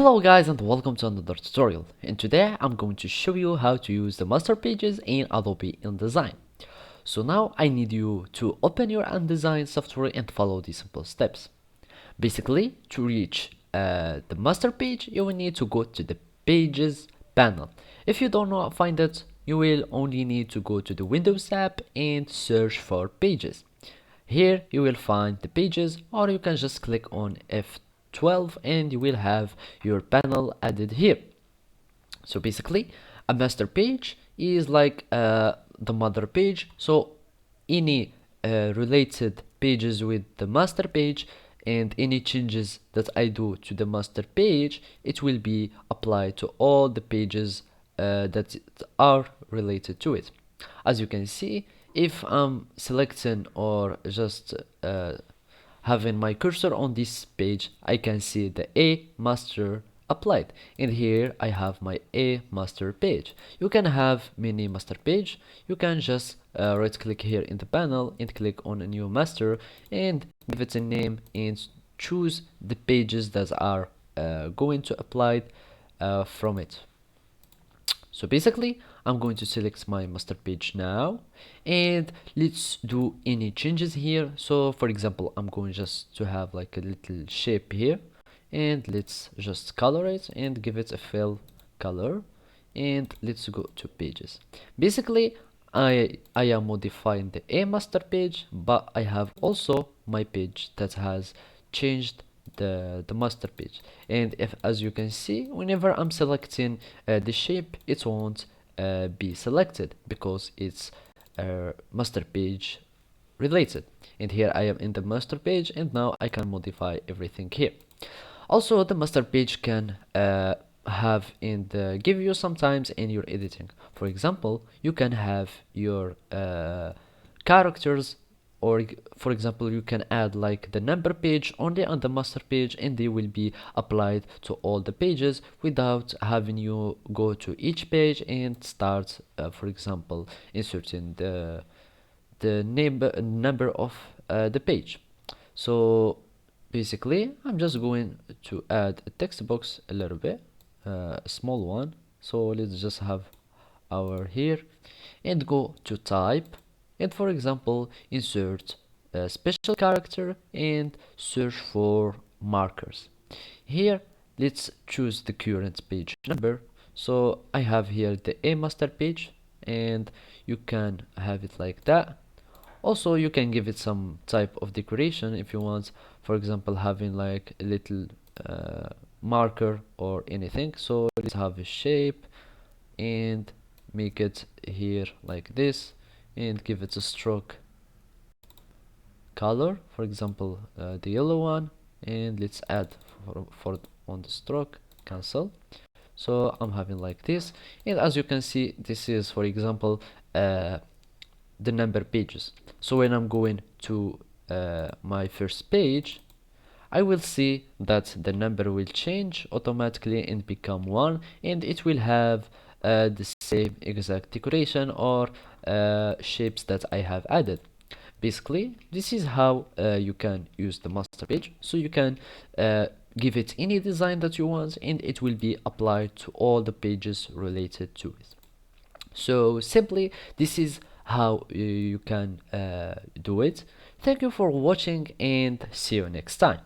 Hello guys and welcome to another tutorial, and today I'm going to show you how to use the master pages in Adobe InDesign. So now I need you to open your InDesign software and follow these simple steps. Basically, to reach the master page, you will need to go to the pages panel. If you don't know find it, you will only need to go to the Windows app and search for pages. Here you will find the pages, or you can just click on F12 and you will have your panel added here. So basically, a master page is like the mother page, so any related pages with the master page and any changes that I do to the master page, it will be applied to all the pages that are related to it. As you can see, if I'm selecting or just having my cursor on this page, I can see the A master applied, and here I have my A master page. You can have many master page. You can just right click here in the panel and click on a new master and give it a name and choose the pages that are going to apply from it. So basically, I'm going to select my master page now, and let's do any changes here. So for example, I'm going just to have like a little shape here, and let's just color it and give it a fill color, and let's go to pages. Basically, I am modifying the A master page, but I have also my page that has changed the master page. And if, as you can see, whenever I'm selecting the shape, it won't be selected because it's master page related. And here I am in the master page, and now I can modify everything here. Also, the master page can have in the give you sometimes in your editing. For example, you can have your characters, or for example, you can add like the number page only on the master page, and they will be applied to all the pages without having you go to each page and start for example inserting the number of the page. So basically, I'm just going to add a text box a little bit, a small one. So let's just have our here and go to type, and for example insert a special character and search for markers. Here let's choose the current page number. So I have here the A master page, and you can have it like that. Also, you can give it some type of decoration if you want, for example having like a little marker or anything. So let's have a shape and make it here like this, and give it a stroke color, for example the yellow one, and let's add for on the stroke cancel. So I'm having like this, and as you can see, this is for example the number pages. So when I'm going to my first page, I will see that the number will change automatically and become 1, and it will have the same exact decoration or shapes that I have added. Basically, this is how you can use the master page. So you can give it any design that you want, and it will be applied to all the pages related to it. So simply, this is how you can do it. Thank you for watching, and see you next time.